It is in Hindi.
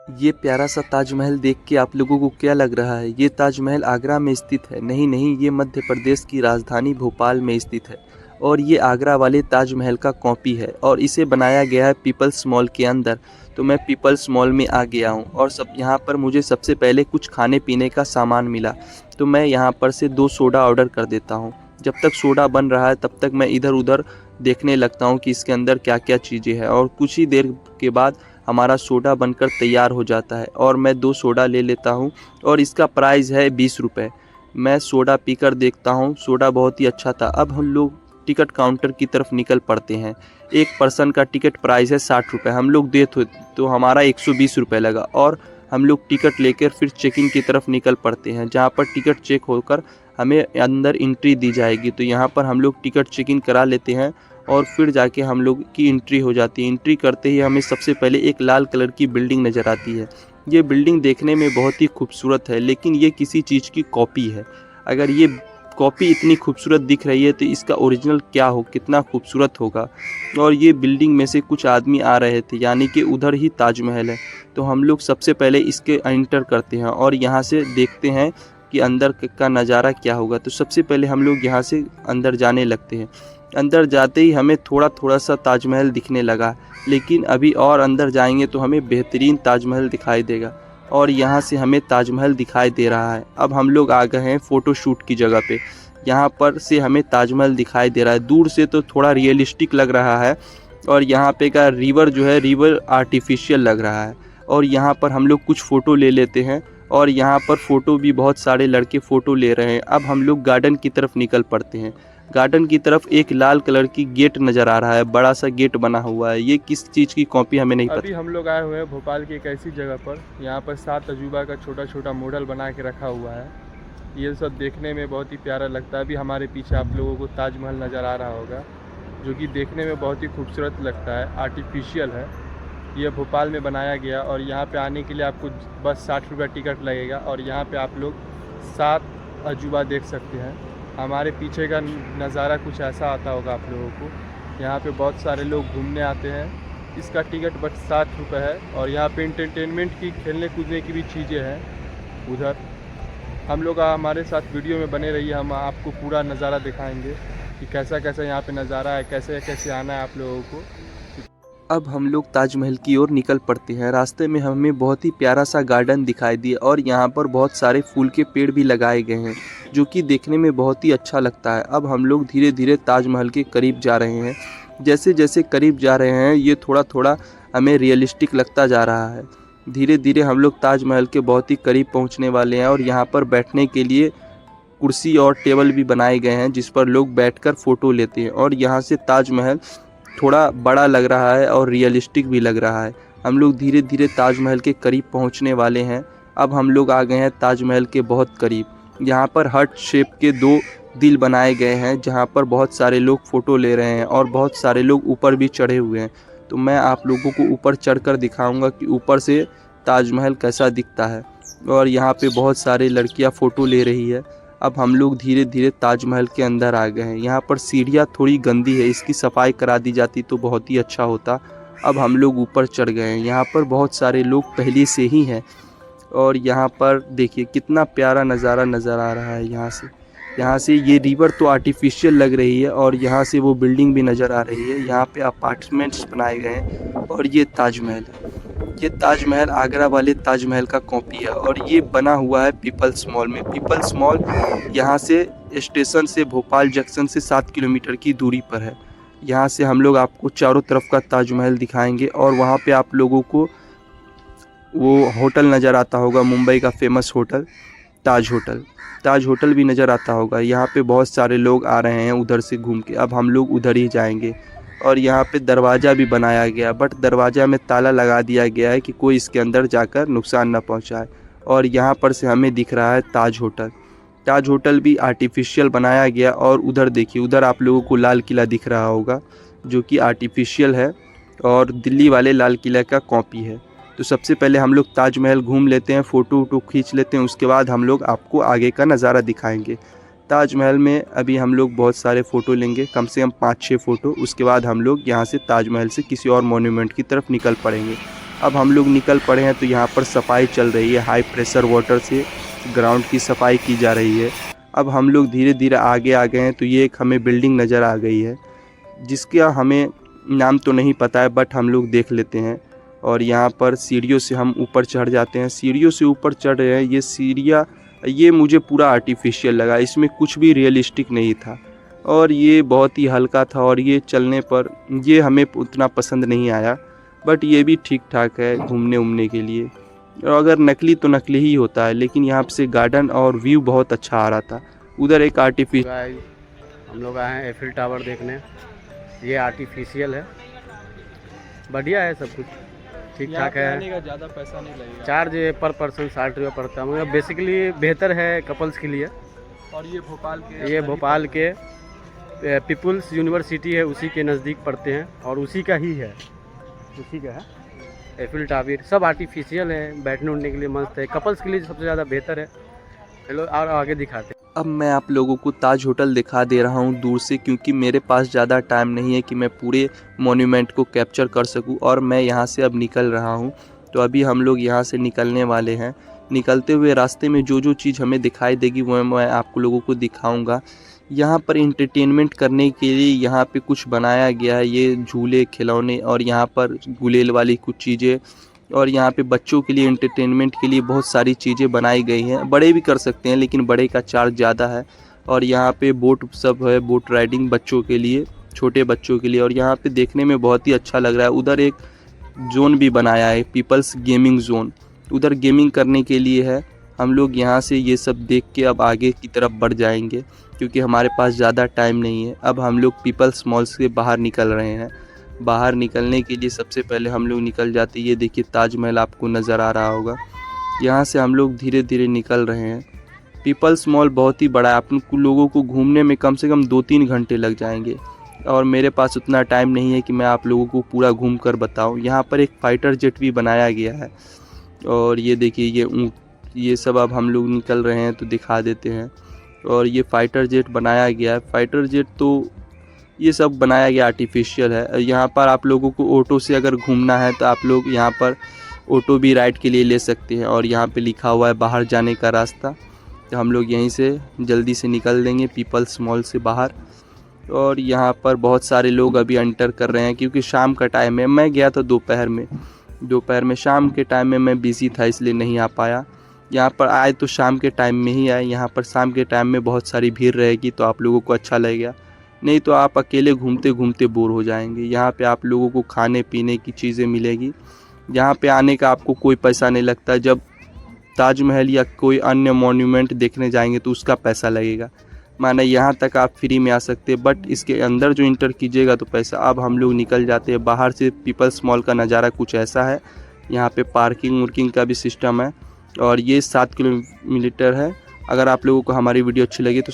ये प्यारा सा ताजमहल देख के आप लोगों को क्या लग रहा है? ये ताजमहल आगरा में स्थित है। नहीं नहीं, ये मध्य प्रदेश की राजधानी भोपाल में स्थित है और ये आगरा वाले ताजमहल का कॉपी है और इसे बनाया गया है पीपल्स मॉल के अंदर। तो मैं पीपल्स मॉल में आ गया हूँ और सब यहाँ पर मुझे सबसे पहले कुछ खाने पीने का सामान मिला, तो मैं यहाँ पर से 2 सोडा ऑर्डर कर देता हूँ। जब तक सोडा बन रहा है तब तक मैं इधर उधर देखने लगता हूँ कि इसके अंदर क्या क्या चीज़ें हैं और कुछ ही देर के बाद हमारा सोडा बनकर तैयार हो जाता है और मैं 2 सोडा ले लेता हूँ और इसका प्राइस है 20 रुपये। मैं सोडा पीकर देखता हूँ, सोडा बहुत ही अच्छा था। अब हम लोग टिकट काउंटर की तरफ निकल पड़ते हैं। एक पर्सन का टिकट प्राइस है 60 रुपये, हम लोग दे तो हमारा 120 रुपये लगा और हम लोग टिकट लेकर फिर चेकिंग की तरफ निकल पड़ते हैं, जहाँ पर टिकट चेक होकर हमें अंदर एंट्री दी जाएगी। तो यहाँ पर हम लोग टिकट चेकिंग करा लेते हैं और फिर जाके हम लोग की एंट्री हो जाती है। एंट्री करते ही हमें सबसे पहले एक लाल कलर की बिल्डिंग नज़र आती है। ये बिल्डिंग देखने में बहुत ही खूबसूरत है, लेकिन ये किसी चीज़ की कॉपी है। अगर ये कॉपी इतनी खूबसूरत दिख रही है तो इसका ओरिजिनल क्या हो, कितना खूबसूरत होगा। और ये बिल्डिंग में से कुछ आदमी आ रहे थे, यानी कि उधर ही ताजमहल है। तो हम लोग सबसे पहले इसके एंटर करते हैं और यहाँ से देखते हैं कि अंदर का नज़ारा क्या होगा। तो सबसे पहले हम लोग यहाँ से अंदर जाने लगते हैं। अंदर जाते ही हमें थोड़ा थोड़ा सा ताजमहल दिखने लगा, लेकिन अभी और अंदर जाएंगे तो हमें बेहतरीन ताजमहल दिखाई देगा और यहाँ से हमें ताजमहल दिखाई दे रहा है। अब हम लोग आ गए हैं फ़ोटो शूट की जगह पे। यहाँ पर से हमें ताजमहल दिखाई दे रहा है। दूर से तो थोड़ा रियलिस्टिक लग रहा है और यहाँ पे का रिवर जो है, रिवर आर्टिफिशियल लग रहा है। और यहाँ पर हम लोग कुछ फ़ोटो ले लेते हैं और यहाँ पर फ़ोटो भी बहुत सारे लड़के फ़ोटो ले रहे हैं। अब हम लोग गार्डन की तरफ निकल पड़ते हैं। गार्डन की तरफ एक लाल कलर की गेट नज़र आ रहा है, बड़ा सा गेट बना हुआ है। ये किस चीज़ की कॉपी हमें नहीं पता। अभी हम लोग आए हुए हैं भोपाल की एक ऐसी जगह पर, यहाँ पर 7 अजूबा का छोटा छोटा मॉडल बना के रखा हुआ है। ये सब देखने में बहुत ही प्यारा लगता है। अभी हमारे पीछे आप लोगों को ताजमहल नज़र आ रहा होगा, जो कि देखने में बहुत ही खूबसूरत लगता है। आर्टिफिशियल है, ये भोपाल में बनाया गया और यहाँ पे आने के लिए आपको बस 60 रुपये टिकट लगेगा और यहाँ पे आप लोग 7 अजूबा देख सकते हैं। हमारे पीछे का नज़ारा कुछ ऐसा आता होगा आप लोगों को। यहाँ पे बहुत सारे लोग घूमने आते हैं। इसका टिकट बस 60 रुपये है और यहाँ पे एंटरटेनमेंट की, खेलने कूदने की भी चीज़ें हैं। उधर हम लोग हमारे साथ वीडियो में बने रहिए, हम आपको पूरा नज़ारा दिखाएंगे कि कैसा कैसा यहाँ पे नज़ारा है, कैसे कैसे आना है आप लोगों को। अब हम लोग ताजमहल की ओर निकल पड़ते हैं। रास्ते में हमें बहुत ही प्यारा सा गार्डन दिखाई दिया और यहाँ पर बहुत सारे फूल के पेड़ भी लगाए गए हैं, जो कि देखने में बहुत ही अच्छा लगता है। अब हम लोग धीरे धीरे ताजमहल के करीब जा रहे हैं। जैसे जैसे करीब जा रहे हैं ये थोड़ा थोड़ा हमें रियलिस्टिक लगता जा रहा है। धीरे धीरे हम लोग ताजमहल के बहुत ही करीब पहुँचने वाले हैं और यहाँ पर बैठने के लिए कुर्सी और टेबल भी बनाए गए हैं, जिस पर लोग बैठकर फ़ोटो लेते हैं। और यहाँ से ताजमहल थोड़ा बड़ा लग रहा है और रियलिस्टिक भी लग रहा है। हम लोग धीरे धीरे ताजमहल के करीब पहुंचने वाले हैं। अब हम लोग आ गए हैं ताजमहल के बहुत करीब। यहाँ पर हार्ट शेप के 2 दिल बनाए गए हैं, जहाँ पर बहुत सारे लोग फ़ोटो ले रहे हैं और बहुत सारे लोग ऊपर भी चढ़े हुए हैं। तो मैं आप लोगों को ऊपर चढ़कर दिखाऊंगा कि ऊपर से ताजमहल कैसा दिखता है। और यहाँ पे बहुत सारे लड़कियाँ फ़ोटो ले रही है। अब हम लोग धीरे धीरे ताजमहल के अंदर आ गए हैं। यहाँ पर सीढ़ियाँ थोड़ी गंदी है, इसकी सफाई करा दी जाती तो बहुत ही अच्छा होता। अब हम लोग ऊपर चढ़ गए हैं। यहाँ पर बहुत सारे लोग पहले से ही हैं और यहाँ पर देखिए कितना प्यारा नज़ारा नज़र आ रहा है। यहाँ से ये रिवर तो आर्टिफिशियल लग रही है और यहाँ से वो बिल्डिंग भी नज़र आ रही है। यहाँ पे अपार्टमेंट्स बनाए गए हैं और ये ताजमहल है। ये ताजमहल आगरा वाले ताजमहल का कॉपी है और ये बना हुआ है पीपल्स मॉल में। पीपल्स मॉल यहाँ से स्टेशन से भोपाल जंक्शन से 7 किलोमीटर की दूरी पर है। यहाँ से हम लोग आपको चारों तरफ का ताजमहल दिखाएंगे और वहाँ पे आप लोगों को वो होटल नज़र आता होगा, मुंबई का फेमस होटल ताज होटल भी नज़र आता होगा। यहाँ पे बहुत सारे लोग आ रहे हैं उधर से घूम के। अब हम लोग उधर ही जाएंगे और यहाँ पे दरवाज़ा भी बनाया गया, बट दरवाज़ा में ताला लगा दिया गया है कि कोई इसके अंदर जाकर नुकसान ना पहुँचाए। और यहाँ पर से हमें दिख रहा है ताज होटल भी आर्टिफिशियल बनाया गया। और उधर देखिए, उधर आप लोगों को लाल किला दिख रहा होगा, जो कि आर्टिफिशियल है और दिल्ली वाले लाल किला का कॉपी है। तो सबसे पहले हम लोग ताजमहल घूम लेते हैं, फ़ोटो वोटो खींच लेते हैं, उसके बाद हम लोग आपको आगे का नज़ारा दिखाएंगे। ताजमहल में अभी हम लोग बहुत सारे फ़ोटो लेंगे, कम से कम 5-6 फ़ोटो। उसके बाद हम लोग यहाँ से ताजमहल से किसी और मोन्यूमेंट की तरफ निकल पड़ेंगे। अब हम लोग निकल पड़े हैं तो यहाँ पर सफाई चल रही है, हाई प्रेशर वाटर से ग्राउंड की सफाई की जा रही है। अब हम लोग धीरे धीरे आगे आ गए हैं तो ये एक हमें बिल्डिंग नज़र आ गई है जिसका हमें नाम तो नहीं पता है, बट हम लोग देख लेते हैं। और यहाँ पर सीढ़ियों से हम ऊपर चढ़ जाते हैं। सीढ़ियों से ऊपर चढ़ रहे हैं। ये सीढ़ियाँ, ये मुझे पूरा आर्टिफिशियल लगा, इसमें कुछ भी रियलिस्टिक नहीं था और ये बहुत ही हल्का था और ये चलने पर ये हमें उतना पसंद नहीं आया, बट ये भी ठीक ठाक है घूमने उमने के लिए। और अगर नकली तो नकली ही होता है, लेकिन यहाँ से गार्डन और व्यू बहुत अच्छा आ रहा था। उधर एक आर्टिफिशियल, हम लोग आए हैं एफिल टावर देखने। ये आर्टिफिशियल है, बढ़िया है, सब कुछ ठीक ठाक है। का ज़्यादा पैसा नहीं लगेगा। चार्ज पर पर्सन 60 रुपये पड़ता है, मगर बेसिकली बेहतर है कपल्स के लिए। और ये भोपाल के पीपुल्स यूनिवर्सिटी है, उसी के नज़दीक पड़ते हैं और उसी का ही है, उसी का है एफिल टावर। सब आर्टिफिशियल है, बैठने उठने के लिए मस्त है, कपल्स के लिए सबसे ज़्यादा बेहतर है। चलो और आगे दिखाते हैं। अब मैं आप लोगों को ताज होटल दिखा दे रहा हूँ दूर से, क्योंकि मेरे पास ज़्यादा टाइम नहीं है कि मैं पूरे मॉन्यूमेंट को कैप्चर कर सकूँ और मैं यहाँ से अब निकल रहा हूँ। तो अभी हम लोग यहाँ से निकलने वाले हैं। निकलते हुए रास्ते में जो जो चीज़ हमें दिखाई देगी वो मैं आप लोगों को दिखाऊंगा। यहाँ पर इंटरटेनमेंट करने के लिए यहाँ पे कुछ बनाया गया है, ये झूले खिलौने और यहाँ पर गुलेल वाली कुछ चीज़ें, और यहाँ पे बच्चों के लिए इंटरटेनमेंट के लिए बहुत सारी चीज़ें बनाई गई हैं। बड़े भी कर सकते हैं लेकिन बड़े का चार्ज ज़्यादा है। और यहाँ पे बोट सब है, बोट राइडिंग बच्चों के लिए, छोटे बच्चों के लिए, और यहाँ पे देखने में बहुत ही अच्छा लग रहा है। उधर एक जोन भी बनाया है, पीपल्स गेमिंग जोन, उधर गेमिंग करने के लिए है। हम लोग यहाँ से ये सब देख के अब आगे की तरफ बढ़ जाएंगे क्योंकि हमारे पास ज़्यादा टाइम नहीं है। अब हम लोग पीपल्स मॉल से बाहर निकल रहे हैं। बाहर निकलने के लिए सबसे पहले हम लोग निकल जाते हैं, ये देखिए ताजमहल आपको नज़र आ रहा होगा। यहाँ से हम लोग धीरे धीरे निकल रहे हैं। पीपल्स मॉल बहुत ही बड़ा है, अपन लोगों को घूमने में कम से कम 2-3 घंटे लग जाएंगे और मेरे पास उतना टाइम नहीं है कि मैं आप लोगों को पूरा घूम कर बताऊँ। यहाँ पर एक फाइटर जेट भी बनाया गया है और ये देखिए ये ऊँट, ये सब अब हम लोग निकल रहे हैं तो दिखा देते हैं। और ये फाइटर जेट बनाया गया है। फाइटर जेट तो ये सब बनाया गया आर्टिफिशियल है। यहाँ पर आप लोगों को ऑटो से अगर घूमना है तो आप लोग यहाँ पर ऑटो भी राइड के लिए ले सकते हैं और यहाँ पे लिखा हुआ है बाहर जाने का रास्ता। तो हम लोग यहीं से जल्दी से निकल देंगे पीपल्स मॉल से बाहर। और यहाँ पर बहुत सारे लोग अभी एंटर कर रहे हैं क्योंकि शाम का टाइम है। मैं गया था दोपहर में, शाम के टाइम में मैं बिज़ी था इसलिए नहीं आ पाया। यहाँ पर आए तो शाम के टाइम में ही आए। यहाँ पर शाम के टाइम में बहुत सारी भीड़ रहेगी तो आप लोगों को अच्छा लगेगा, नहीं तो आप अकेले घूमते घूमते बोर हो जाएंगे। यहाँ पे आप लोगों को खाने पीने की चीज़ें मिलेगी। यहाँ पे आने का आपको कोई पैसा नहीं लगता। जब ताजमहल या कोई अन्य मॉन्यूमेंट देखने जाएंगे तो उसका पैसा लगेगा। माना यहाँ तक आप फ्री में आ सकते हैं, बट इसके अंदर जो इंटर कीजिएगा तो पैसा। अब हम लोग निकल जाते हैं बाहर से। पीपल्स मॉल का नज़ारा कुछ ऐसा है। यहाँ पे पार्किंग उर्किंग का भी सिस्टम है और ये 7 किलोमीटर है। अगर आप लोगों को हमारी वीडियो अच्छी लगी तो